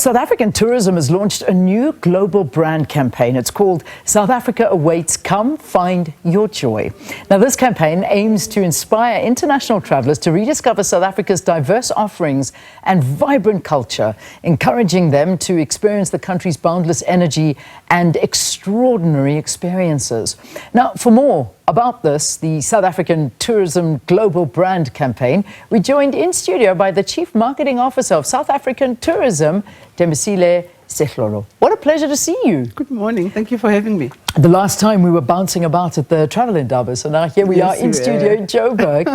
South African tourism has launched a new global brand campaign. It's called South Africa Awaits, Come Find Your Joy. Now, this campaign aims to inspire international travellers to rediscover South Africa's diverse offerings and vibrant culture, encouraging them to experience the country's boundless energy and extraordinary experiences. Now, for more about this, the South African Tourism Global Brand Campaign, we're joined in studio by the Chief Marketing Officer of South African Tourism, Thembisile Sehloho. What a pleasure to see you. Good morning. Thank you for having me. The last time we were bouncing about at the Travel Indaba, so now here we are in studio in Joburg,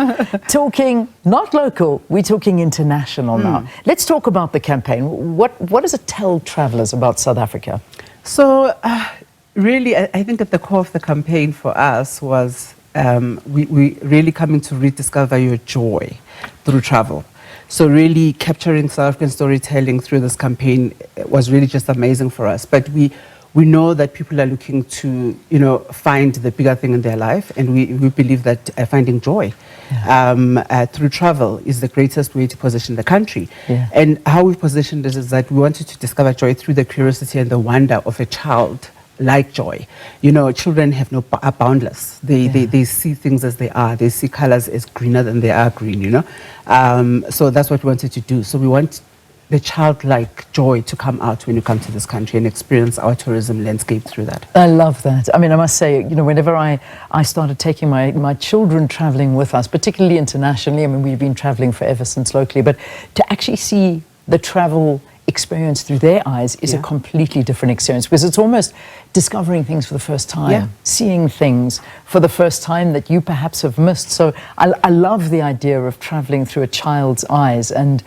talking not local, we're talking international now. Let's talk about the campaign. What does it tell travellers about South Africa? So, really, I think at the core of the campaign for us was we really coming to rediscover your joy through travel. So really capturing South African storytelling through this campaign was really just amazing for us. But we know that people are looking to, find the bigger thing in their life, and we believe that finding joy through travel is the greatest way to position the country. And how we positioned it is that we wanted to discover joy through the curiosity and the wonder of a child. Like joy, children are boundless. They see things as they are. They see colors as greener than they are green. So that's what we wanted to do. So we want the childlike joy to come out when you come to this country and experience our tourism landscape through that. I love that. I mean, I must say, whenever I started taking my children traveling with us, particularly internationally, I mean, we've been traveling forever since locally, but to actually see the travel experience through their eyes is a completely different experience, because it's almost discovering things for the first time, seeing things for the first time that you perhaps have missed. So I love the idea of traveling through a child's eyes and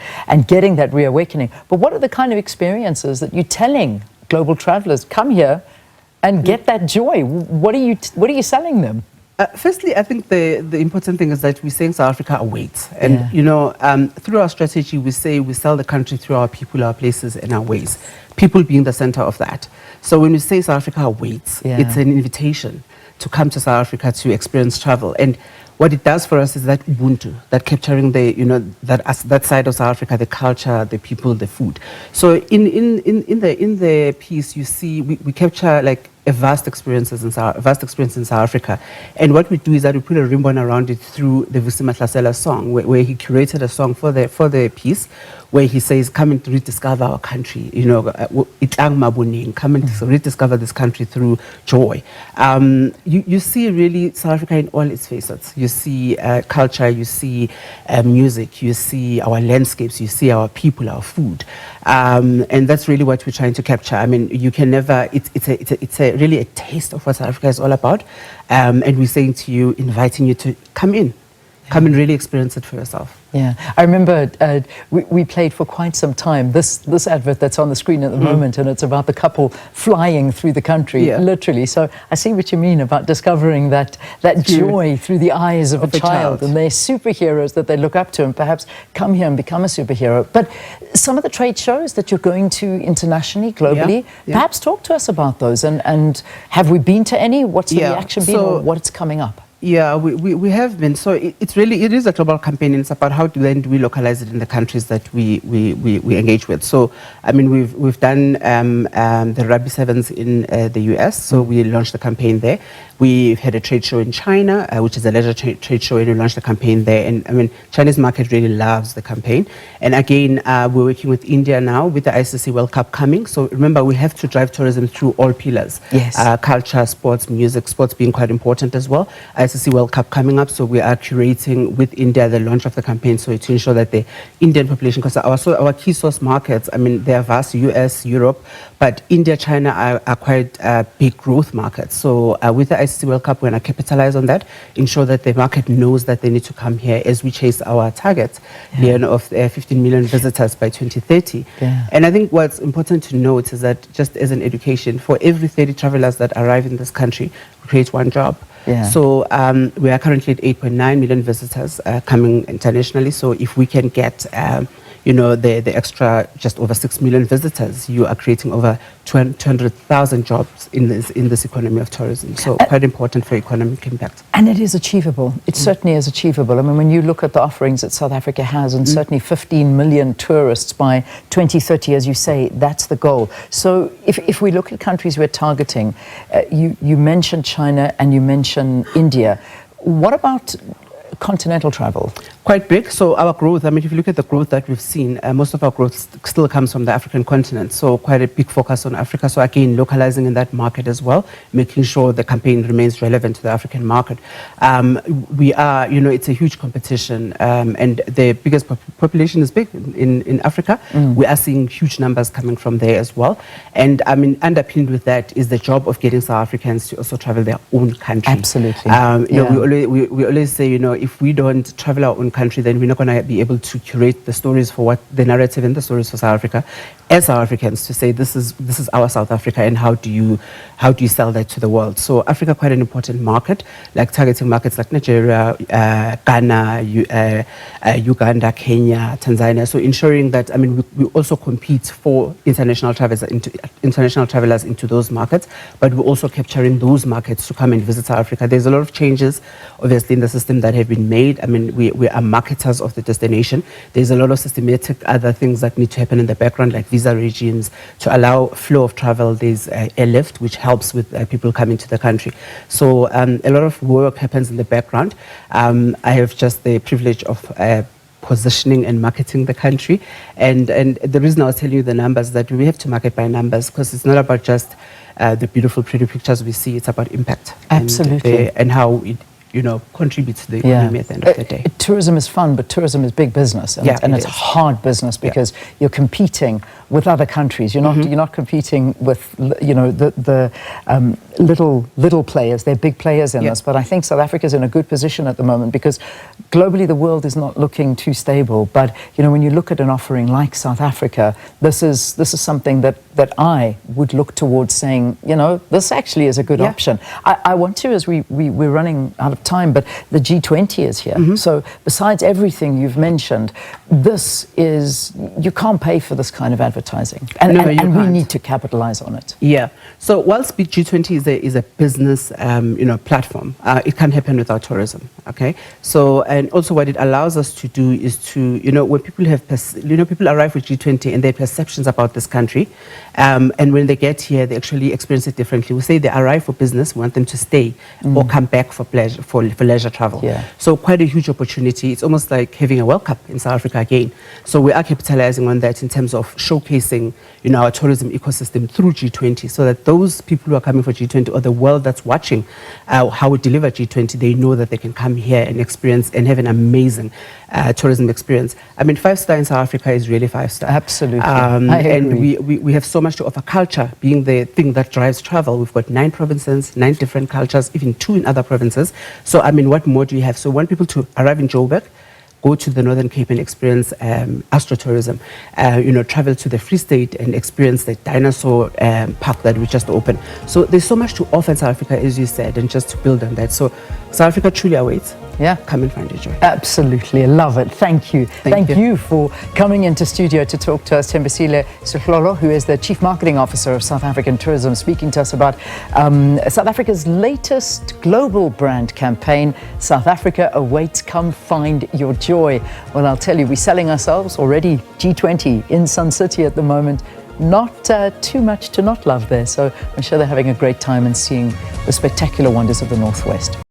getting that reawakening. But what are the kind of experiences that you're telling global travelers, come here and get that joy? What are you selling them? Firstly, I think the important thing is that we're saying South Africa awaits. And, through our strategy, we say we sell the country through our people, our places, and our ways. People being the center of that. So when we say South Africa awaits, it's an invitation to come to South Africa to experience travel. And what it does for us is that Ubuntu, that capturing the, that side of South Africa, the culture, the people, the food. So in the piece, you see, we capture like a vast experience in South Africa. And what we do is that we put a ribbon around it through the Vusi Mahlasela song, where he curated a song for the piece, where he says, come and rediscover our country, itang mabuning, come and rediscover this country through joy. You see really South Africa in all its facets. You see culture, you see music, you see our landscapes, you see our people, our food. And that's really what we're trying to capture. I mean, you can never, it's really a taste of what South Africa is all about. And we're saying to you, inviting you to come in. Come and really experience it for yourself. Yeah, I remember we played for quite some time this advert that's on the screen at the moment, and it's about the couple flying through the country, literally. So I see what you mean about discovering that joy through the eyes of a child, and they're superheroes that they look up to, and perhaps come here and become a superhero. But some of the trade shows that you're going to internationally, globally, perhaps talk to us about those, and have we been to any? What's the reaction been, or what's coming up? Yeah, we have been. So it is a global campaign. It's about how do we localize it in the countries that we engage with. So I mean, we've done the Rugby Sevens in the US. So we launched the campaign there. We had a trade show in China, which is a leisure trade show, and we launched the campaign there. And I mean, Chinese market really loves the campaign. And again, we're working with India now with the ICC World Cup coming. So remember, we have to drive tourism through all pillars. Yes. Culture, sports, music, sports being quite important as well. ICC World Cup coming up, so we are curating with India the launch of the campaign, so to ensure that the Indian population, because our key source markets, I mean, they are vast, US, Europe, but India, China are quite big growth markets. So with the ICC World Cup, we're going to capitalize on that, ensure that the market knows that they need to come here as we chase our target of 15 million visitors by 2030. And I think what's important to note is that just as an education, for every 30 travelers that arrive in this country, we create one job. So we are currently at 8.9 million visitors coming internationally. So if we can get the extra just over 6 million visitors. You are creating over 200,000 jobs in this economy of tourism. So quite important for economic impact. And it is achievable. It certainly is achievable. I mean, when you look at the offerings that South Africa has, and certainly 15 million tourists by 2030, as you say, that's the goal. So if we look at countries we're targeting, you mentioned China and you mentioned India. What about continental travel? Quite big. So our growth, I mean, if you look at the growth that we've seen, most of our growth still comes from the African continent. So quite a big focus on Africa. So again, localizing in that market as well, making sure the campaign remains relevant to the African market. We are, it's a huge competition, and the biggest population is big in Africa. We are seeing huge numbers coming from there as well. And I mean, underpinned with that is the job of getting South Africans to also travel their own country. Absolutely. We always say, if we don't travel our own country, then we're not going to be able to curate the stories for what the narrative and the stories for South Africa as South Africans, to say this is our South Africa, and how do you sell that to the world? So Africa, quite an important market, like targeting markets like Nigeria, Ghana, Uganda, Kenya, Tanzania. So ensuring that, I mean, we also compete for international travelers into those markets, but we're also capturing those markets to come and visit South Africa. There's a lot of changes, obviously, in the system that have been made. I mean, we are marketers of the destination. There's a lot of systematic other things that need to happen in the background, like visa regimes to allow flow of travel. There's airlift, which helps with people coming to the country. So a lot of work happens in the background. I have just the privilege of positioning and marketing the country. And the reason I was telling you the numbers, that we have to market by numbers, because it's not about just the beautiful, pretty pictures we see. It's about impact. Absolutely. And how it contributes to the economy at the end of the day. Tourism is fun, but tourism is big business, and it's hard business, because you're competing with other countries. You're not competing with the little players. They're big players in this. But I think South Africa is in a good position at the moment, because globally the world is not looking too stable. But when you look at an offering like South Africa, this is something that I would look towards, saying, this actually is a good option. I want to, as we're running out of time, but the G20 is here. So besides everything you've mentioned, you can't pay for this kind of advertising, and we need to capitalize on it. Yeah. So whilst G20 is a business platform, it can't happen without tourism. Okay. So, and also what it allows us to do is to when people have people arrive with G20 and their perceptions about this country, and when they get here, they actually experience it differently. We say they arrive for business, we want them to stay or come back for pleasure, for leisure travel. So quite a huge opportunity. It's almost like having a World Cup in South Africa again. So we are capitalizing on that in terms of showcasing our tourism ecosystem through G20, so that those people who are coming for G20, or the world that's watching how we deliver G20, they know that they can come here and experience and have an amazing tourism experience. I mean, 5-star in South Africa is really 5-star. Absolutely. And we have so much to offer, culture being the thing that drives travel. We've got 9 provinces, 9 different cultures, even 2 in other provinces. So, I mean, what more do you have? So we want people to arrive in Joburg, go to the Northern Cape and experience astrotourism, travel to the Free State and experience the dinosaur park that we just opened. So there's so much to offer in South Africa, as you said, and just to build on that. So South Africa truly awaits. Come and find your joy. Absolutely, I love it. Thank you. Thank you for coming into studio to talk to us. Thembisile Sehloho, who is the Chief Marketing Officer of South African Tourism, speaking to us about South Africa's latest global brand campaign, South Africa Awaits, Come Find Your Joy. Well, I'll tell you, we're selling ourselves already G20 in Sun City at the moment. Not too much to not love there, so I'm sure they're having a great time and seeing the spectacular wonders of the Northwest.